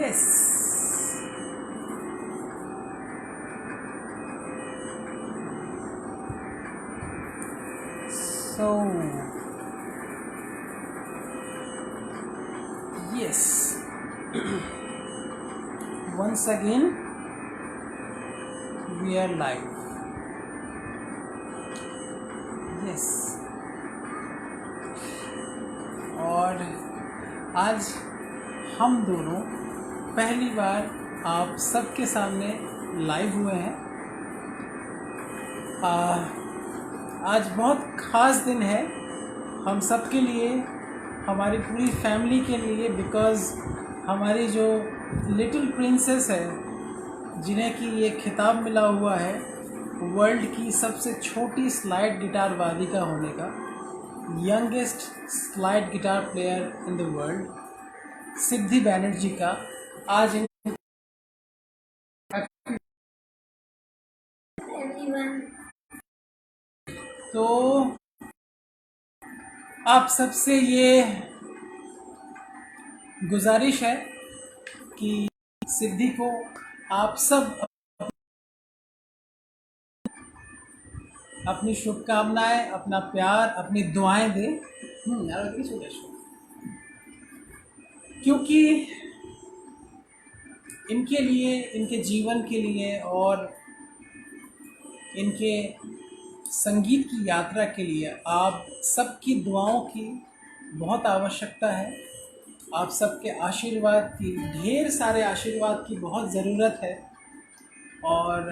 Yes. So, yes. Once again, we are live. Yes. और आज हम दोनों पहली बार आप सबके सामने लाइव हुए हैं। आज बहुत ख़ास दिन है हम सब के लिए, हमारी पूरी फैमिली के लिए, बिकॉज़ हमारी जो लिटिल प्रिंसेस है, जिन्हें कि ये खिताब मिला हुआ है वर्ल्ड की सबसे छोटी स्लाइड गिटार वादिका होने का, youngest slide guitar player in the world, Siddhi Banerjee का आज तो आप सबसे ये गुजारिश है कि सिद्धि को आप सब अपनी शुभकामनाएं, अपना प्यार, अपनी दुआएं दें। क्योंकि इनके लिए, इनके जीवन के लिए और इनके संगीत की यात्रा के लिए आप सबकी दुआओं की बहुत आवश्यकता है। आप सबके आशीर्वाद की, ढेर सारे आशीर्वाद की बहुत ज़रूरत है। और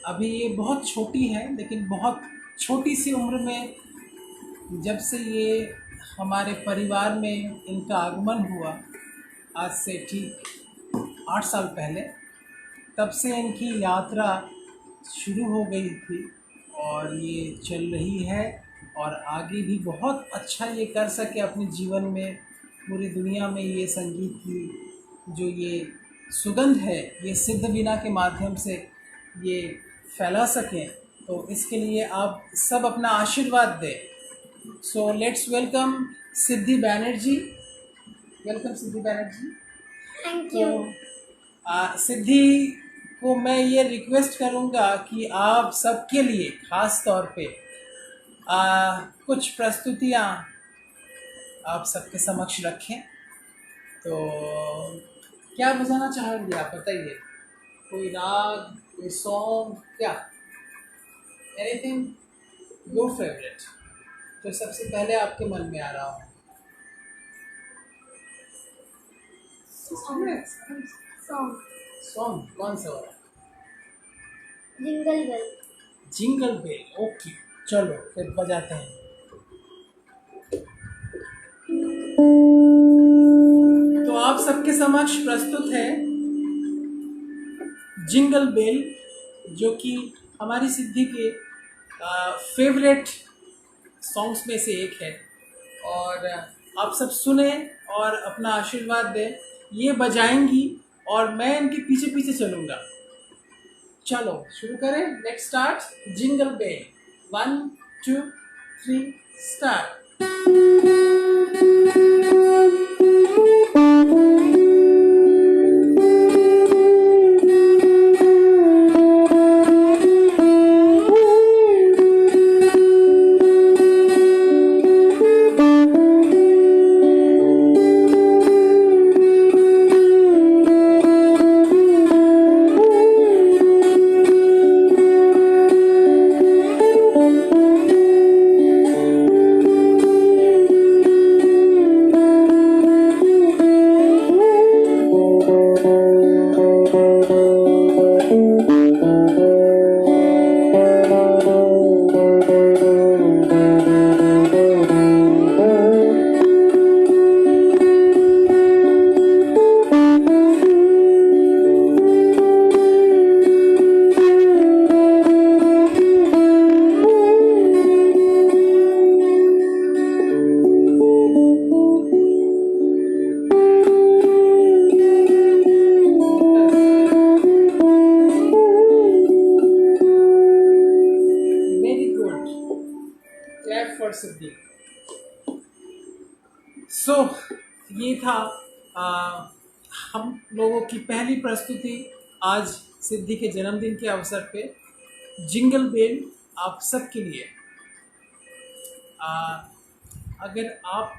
अभी ये बहुत छोटी है, लेकिन बहुत छोटी सी उम्र में जब से ये हमारे परिवार में इनका आगमन हुआ, आज से ठीक 8 साल पहले, तब से इनकी यात्रा शुरू हो गई थी और ये चल रही है। और आगे भी बहुत अच्छा ये कर सके अपने जीवन में, पूरी दुनिया में ये संगीत की जो ये सुगंध है, ये सिद्ध वीणा के माध्यम से ये फैला सकें, तो इसके लिए आप सब अपना आशीर्वाद दें। So let's welcome Siddhi Banerjee. Welcome Siddhi Banerjee. Thank you. Siddhi को मैं ये रिक्वेस्ट करूँगा कि आप सबके लिए ख़ास तौर पे कुछ प्रस्तुतियाँ आप सबके समक्ष रखें। तो क्या बजाना चाहेंगे आप, बताइए। कोई राग, कोई सॉन्ग, क्या? एनीथिंग योर फेवरेट, जो सबसे पहले आपके मन में आ रहा हो। सॉन्ग कौन सा वाला? Jingle bell. Jingle bell, okay, चलो फिर बजाते हैं। तो आप सबके समक्ष प्रस्तुत है जिंगल बेल, जो कि हमारी सिद्धि के फेवरेट सॉन्ग्स में से एक है। और आप सब सुने और अपना आशीर्वाद दें। ये बजाएंगी और मैं इनके पीछे पीछे चलूँगा। चलो शुरू करें। Let's start jingle bell. 1 2 3 start. For Siddhi. सो ये था हम लोगों की पहली प्रस्तुति आज सिद्धि के जन्मदिन के अवसर पे जिंगल बेल आप सबके लिए। अगर आप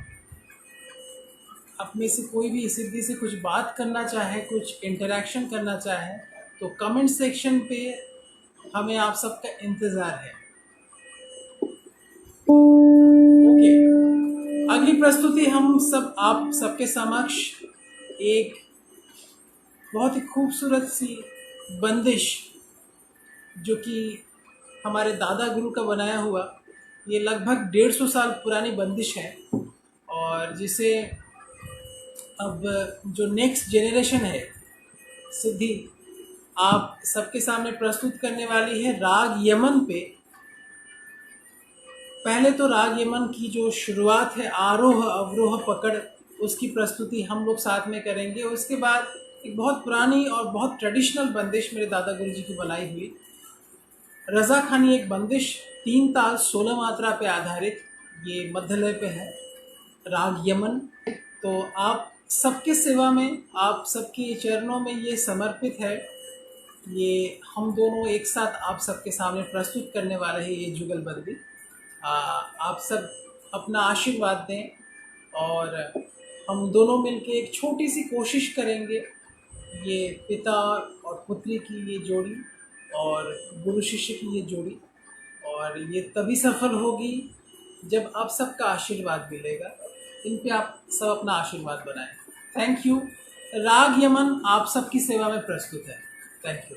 में से कोई भी सिद्धि से कुछ बात करना चाहे, कुछ इंटरेक्शन करना चाहे, तो कमेंट सेक्शन पे हमें आप सबका इंतज़ार है। ओके, अगली प्रस्तुति हम सब आप सबके समक्ष एक बहुत ही खूबसूरत सी बंदिश, जो कि हमारे दादा गुरु का बनाया हुआ, ये लगभग 150 साल पुरानी बंदिश है, और जिसे अब जो नेक्स्ट जेनरेशन है सिद्धि आप सबके सामने प्रस्तुत करने वाली है राग यमन पे। पहले तो राग यमन की जो शुरुआत है, आरोह अवरोह पकड़, उसकी प्रस्तुति हम लोग साथ में करेंगे। उसके बाद एक बहुत पुरानी और बहुत ट्रेडिशनल बंदिश मेरे दादा गुरु जी की बनाई हुई रज़ा खानी, एक बंदिश 3 ताल 16 मात्रा पे आधारित, ये मध्यलय पे है, राग यमन। तो आप सबके सेवा में, आप सबके चरणों में ये समर्पित है। ये हम दोनों एक साथ आप सबके सामने प्रस्तुत करने वाले हैं ये जुगलबंदी। आप सब अपना आशीर्वाद दें, और हम दोनों मिलके एक छोटी सी कोशिश करेंगे, ये पिता और पुत्री की ये जोड़ी और गुरु शिष्य की ये जोड़ी, और ये तभी सफल होगी जब आप सबका आशीर्वाद मिलेगा। इन पे आप सब अपना आशीर्वाद बनाएं। Thank you. राग यमन आप सबकी सेवा में प्रस्तुत है। Thank you.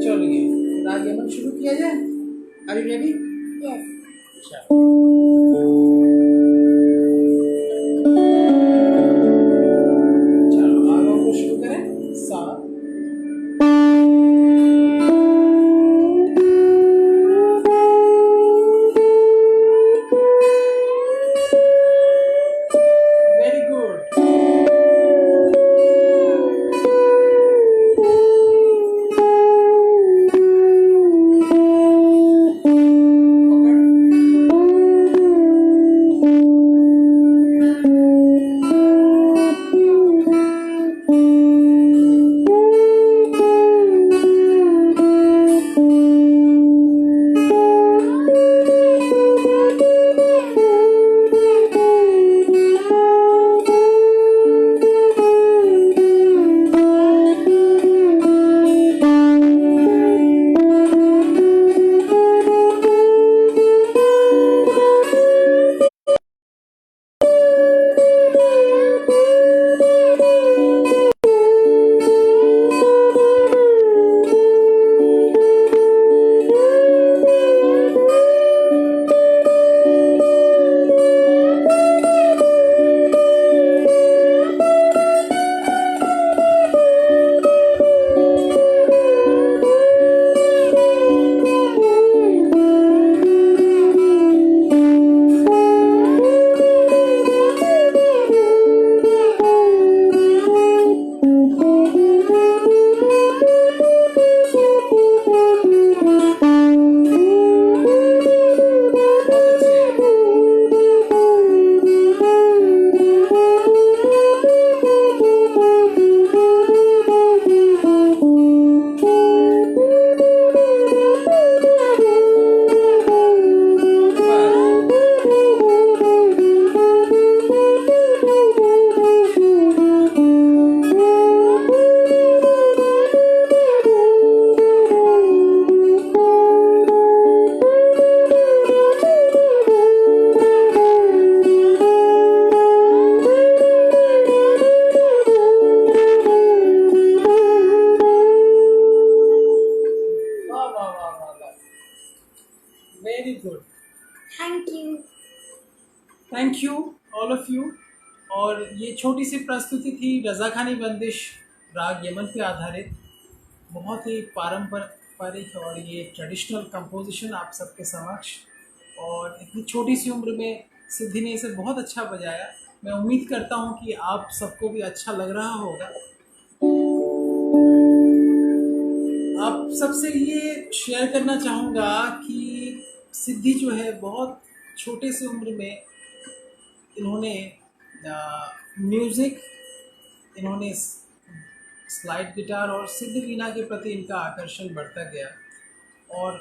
चलिए राग यमन शुरू किया जाए। Are you ready? यस। चलो आरोह को शुरू करें। सा very good. Thank you all of you. और ये छोटी सी प्रस्तुति थी रज़ा खानी बंदिश राग यमन पे आधारित, बहुत ही पारंपरिक और ये ट्रेडिशनल कंपोजिशन आप सबके समक्ष। और इतनी छोटी सी उम्र में सिद्धि ने इसे बहुत अच्छा बजाया। मैं उम्मीद करता हूँ कि आप सबको भी अच्छा लग रहा होगा। आप सबसे ये शेयर करना चाहूँगा कि सिद्धि जो है बहुत छोटे से उम्र में इन्होंने म्यूज़िक, इन्होंने स्लाइड गिटार और सिद्ध वीणा के प्रति इनका आकर्षण बढ़ता गया और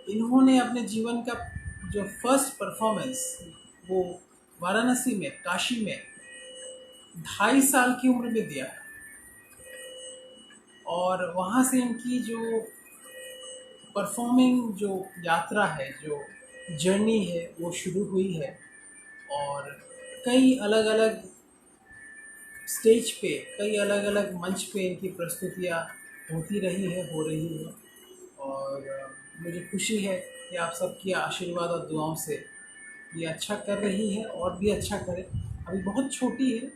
इन्होंने अपने जीवन का जो फर्स्ट परफॉर्मेंस वो वाराणसी में, काशी में 2.5 साल की उम्र में दिया और वहाँ से इनकी जो परफॉर्मिंग जो यात्रा है, जो जर्नी है, वो शुरू हुई है और कई अलग अलग स्टेज पे, कई अलग अलग मंच पे इनकी प्रस्तुतियाँ होती रही है, हो रही है और मुझे खुशी है कि आप सबकी आशीर्वाद और दुआओं से ये अच्छा कर रही है और भी अच्छा करे। अभी बहुत छोटी है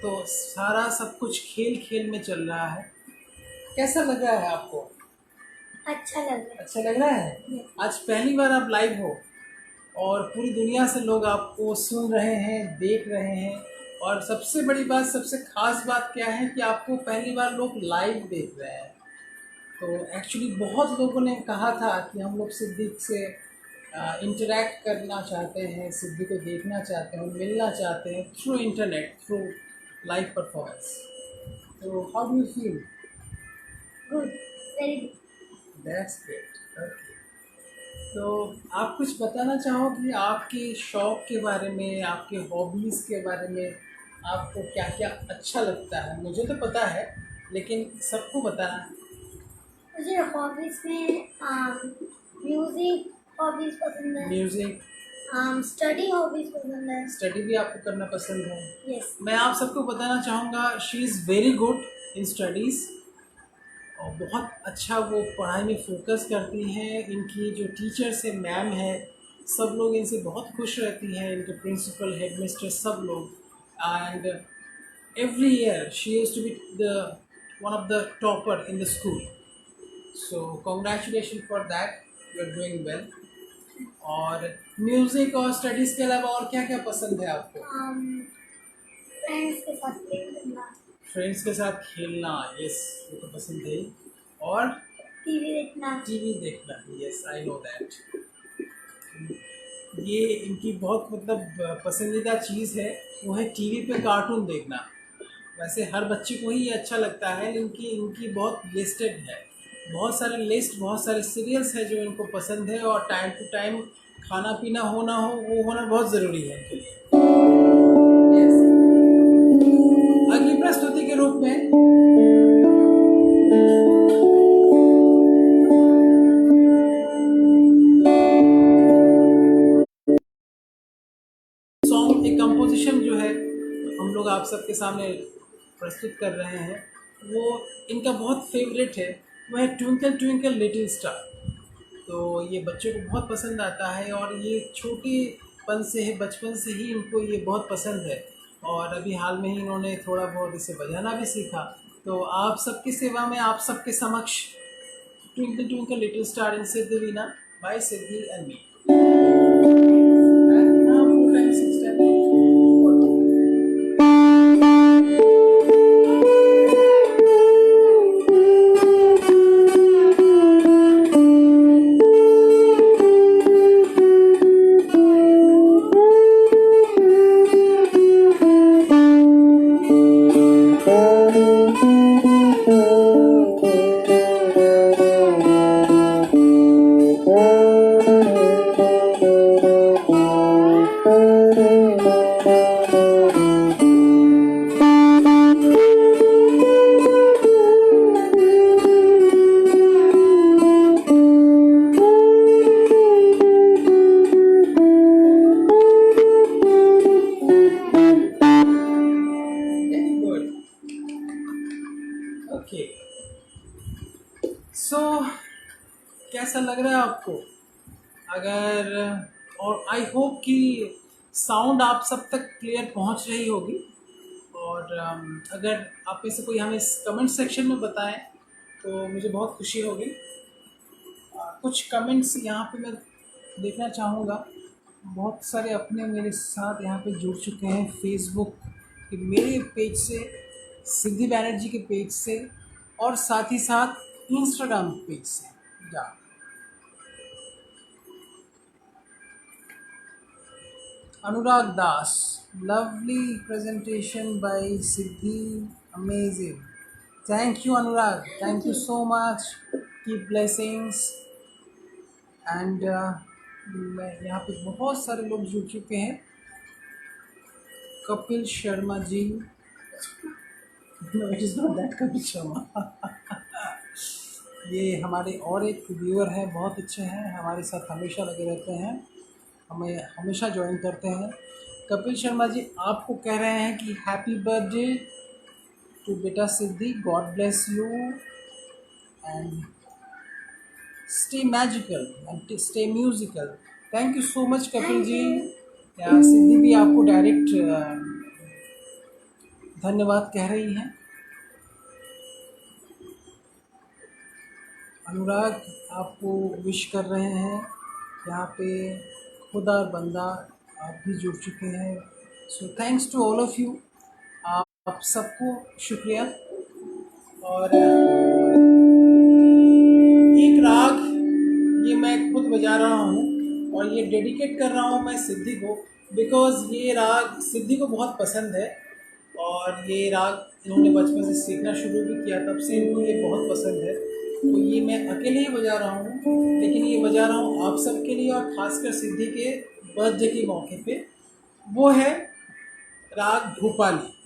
तो सारा सब कुछ खेल खेल में चल रहा है। कैसा लग रहा है आपको? अच्छा लग रहा अच्छा लग रहा है? है। आज पहली बार आप लाइव हो और पूरी दुनिया से लोग आपको सुन रहे हैं, देख रहे हैं और सबसे बड़ी बात, सबसे खास बात क्या है कि आपको पहली बार लोग लाइव देख रहे हैं। तो एक्चुअली बहुत लोगों ने कहा था कि हम लोग सिद्धि से इंटरेक्ट करना चाहते हैं, सिद्धि को देखना चाहते हैं, मिलना चाहते हैं through internet, through live performance. तो how do you feel? Good, very good. That's great. Okay, तो आप कुछ बताना चाहोगे आपके शौक़ के बारे में, आपके हॉबीज़ के बारे में? आपको क्या क्या अच्छा लगता है? मुझे तो पता है लेकिन सबको बताना है। मुझे हॉबीज़ में म्यूज़िक हॉबीज़ पसंद है। म्यूज़िक, स्टडी हॉबीज़ पसंद है। स्टडी भी आपको करना पसंद है? यस। मैं आप सबको बताना चाहूँगा, she is very good in studies और बहुत अच्छा वो पढ़ाई में फोकस करती हैं। इनकी जो टीचर्स है, मैम है, सब लोग इनसे बहुत खुश रहती हैं, इनके प्रिंसिपल, हेड मिस्ट्रेस सब लोग। And every year she used to be the one of the topper in the school. So congratulation for that, you are doing well. और म्यूज़िक और स्टडीज़ के अलावा और क्या क्या पसंद है आपको? फ्रेंड्स के साथ प्ले करना, फ्रेंड्स के साथ खेलना, यस, वो तो पसंद है। और टीवी देखना। टीवी देखना, यस, आई नो दैट। ये इनकी बहुत मतलब पसंदीदा चीज़ है, वो है टीवी पे कार्टून देखना। वैसे हर बच्चे को ही ये अच्छा लगता है, लेकिन इनकी बहुत लिस्टेड है, बहुत सारे लिस्ट, बहुत सारे सीरियल्स हैं जो इनको पसंद है और टाइम टू टाइम खाना पीना होना हो, वो होना बहुत ज़रूरी है इनके लिए। yes. अगली प्रस्तुति के रूप में सॉन्ग, एक कंपोजिशन जो है हम लोग आप सबके सामने प्रस्तुत कर रहे हैं, वो इनका बहुत फेवरेट है। वो है ट्विंकल ट्विंकल लिटिल स्टार। तो ये बच्चों को बहुत पसंद आता है और ये छोटेपन से है, बचपन से ही इनको ये बहुत पसंद है और अभी हाल में ही इन्होंने थोड़ा बहुत इसे बजाना भी सीखा। तो आप सबकी सेवा में, आप सबके समक्ष twinkle twinkle little star in Siddh Veena by Siddhi and me. Okay, so कैसा लग रहा है आपको? अगर, और आई होप कि साउंड आप सब तक क्लियर पहुंच रही होगी और अगर आप में से कोई हमें कमेंट सेक्शन में बताएं तो मुझे बहुत खुशी होगी। कुछ कमेंट्स यहाँ पे मैं देखना चाहूँगा। बहुत सारे अपने मेरे साथ यहाँ पे जुड़ चुके हैं फेसबुक के मेरे पेज से, सिद्धि बैनर्जी के पेज से और साथ ही साथ इंस्टाग्राम पेज से। जा Anurag Das, lovely presentation by Siddhi, amazing. Thank you, Anurag. Thank you so much. Keep blessings. And मैं यहाँ पे बहुत सारे लोग जुड़ चुके हैं. Kapil Sharma ji, no it is not that Kapil Sharma. ये हमारे और एक व्यूअर हैं, बहुत अच्छे हैं, हमारे साथ हमेशा लगे रहते हैं, हमें हमेशा ज्वाइन करते हैं. कपिल शर्मा जी आपको कह रहे हैं कि हैप्पी बर्थडे टू बेटा Siddhi, God bless you and stay magical and stay musical. Thank you so much Kapil ji. Siddhi भी आपको डायरेक्ट धन्यवाद कह रही हैं. अनुराग आपको विश कर रहे हैं. यहाँ पे खुदा और बंदा आप भी जुड़ चुके हैं. So thanks to all of you. आप सबको शुक्रिया. और एक राग ये मैं खुद बजा रहा हूँ और ये डेडिकेट कर रहा हूँ मैं सिद्धि को, बिकॉज़ ये राग सिद्धि को बहुत पसंद है और ये राग इन्होंने बचपन से सीखना शुरू भी किया, तब से इनको ये बहुत पसंद है. तो ये मैं अकेले ही बजा रहा हूँ, लेकिन ये बजा रहा हूँ आप सबके लिए और ख़ासकर सिद्धि के बर्थडे के मौके पे. वो है राग भूपाली.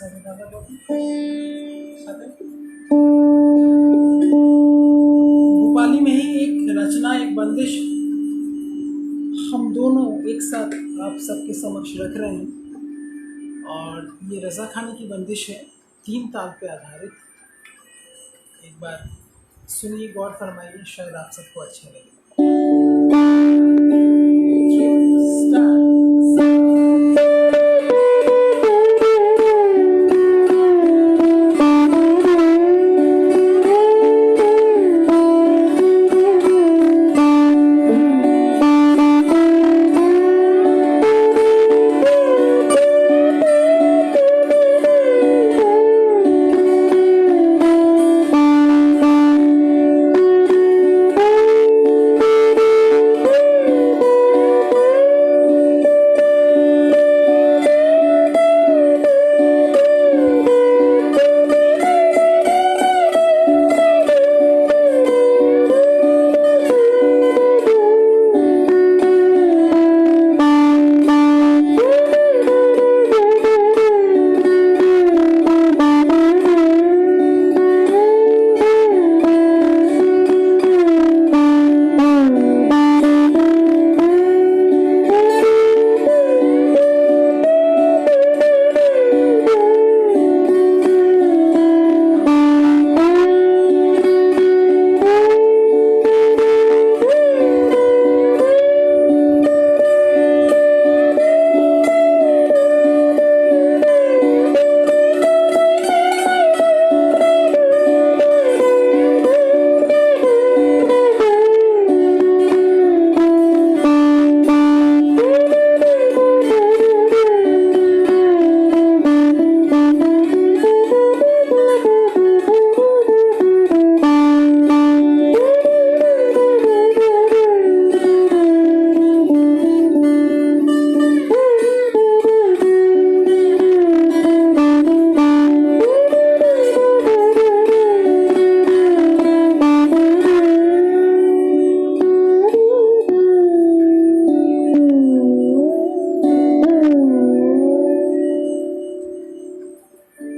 सारे दादा बाबू सारे भोपाली में ही एक रचना, एक बंदिश हम दोनों एक साथ आप सबके समक्ष रख रहे हैं। और ये रज़ा खानी की बंदिश है, 3 ताल पे आधारित। एक बार सुनिए, गौर फरमाइए, शायद आप सबको अच्छा लगे।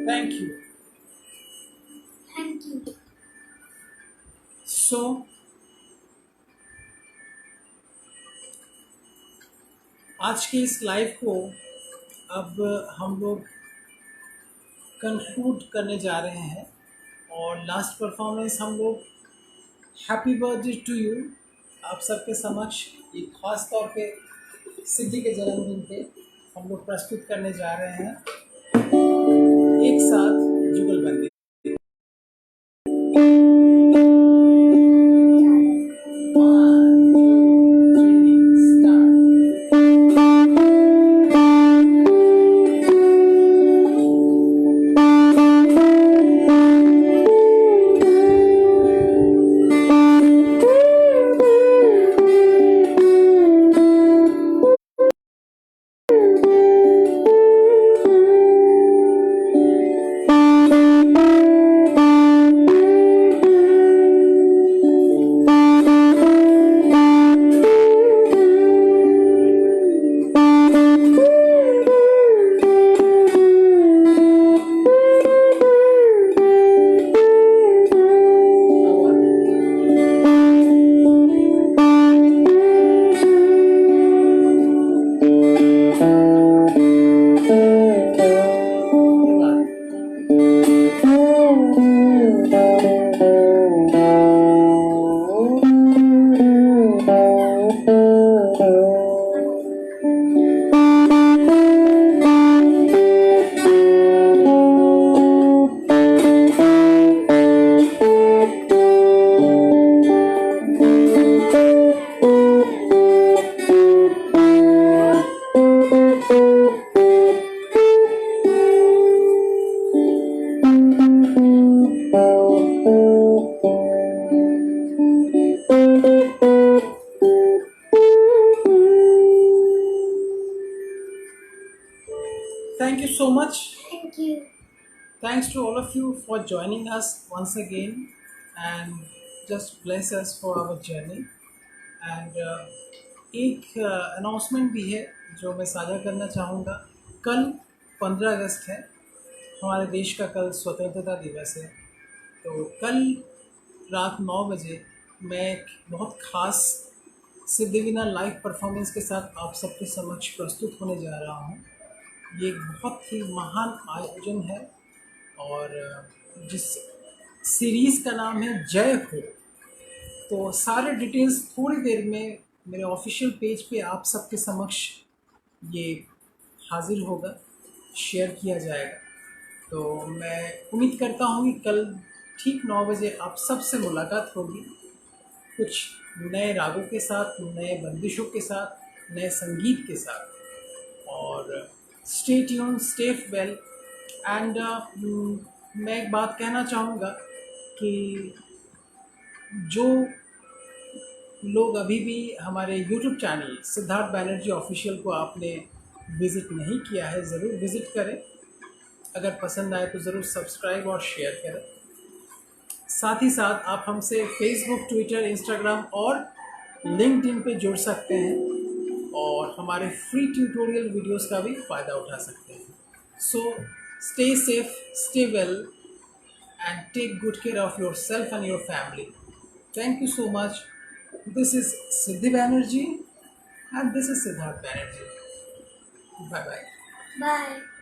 Thank you. Thank you. So, आज के इस लाइव को अब हम लोग कंक्लूड करने जा रहे हैं और लास्ट परफॉर्मेंस हम लोग हैप्पी बर्थडे टू यू आप सबके समक्ष एक ख़ास तौर पे सिद्धि के जन्मदिन पे हम लोग प्रस्तुत करने जा रहे हैं एक साथ जुगलबंदी। Thank you so much. Thank you. Thanks to all of you for joining us once again and just bless us for our journey. And एक अनाउंसमेंट भी है जो मैं साझा करना चाहूँगा। कल 15 अगस्त है, हमारे देश का कल स्वतंत्रता दिवस है, तो कल रात 9 बजे मैं एक बहुत ख़ास सिद्धिविनायक लाइव परफॉर्मेंस के साथ आप सबके समक्ष प्रस्तुत होने जा रहा हूँ। ये एक बहुत ही महान आयोजन है और जिस सीरीज़ का नाम है जय हो। तो सारे डिटेल्स थोड़ी देर में मेरे ऑफिशियल पेज पे आप सबके समक्ष ये हाजिर होगा, शेयर किया जाएगा। तो मैं उम्मीद करता हूँ कि कल ठीक 9 बजे आप सबसे मुलाकात होगी, कुछ नए रागों के साथ, नए बंदिशों के साथ, नए संगीत के साथ। और stay tune, stay well and मैं एक बात कहना चाहूँगा कि जो लोग अभी भी हमारे YouTube channel Siddharth Banerjee official को आपने विज़िट नहीं किया है, ज़रूर विज़िट करें। अगर पसंद आए तो ज़रूर सब्सक्राइब और शेयर करें। साथ ही साथ आप हमसे फेसबुक, ट्विटर, इंस्टाग्राम और लिंक्डइन पे जुड़ सकते हैं और हमारे फ्री ट्यूटोरियल वीडियोस का भी फ़ायदा उठा सकते हैं। So stay safe, stay well and take good care of yourself and your family. Thank you so much. This is Siddhi Banerjee and this is Siddharth Banerjee. Bye bye. Bye.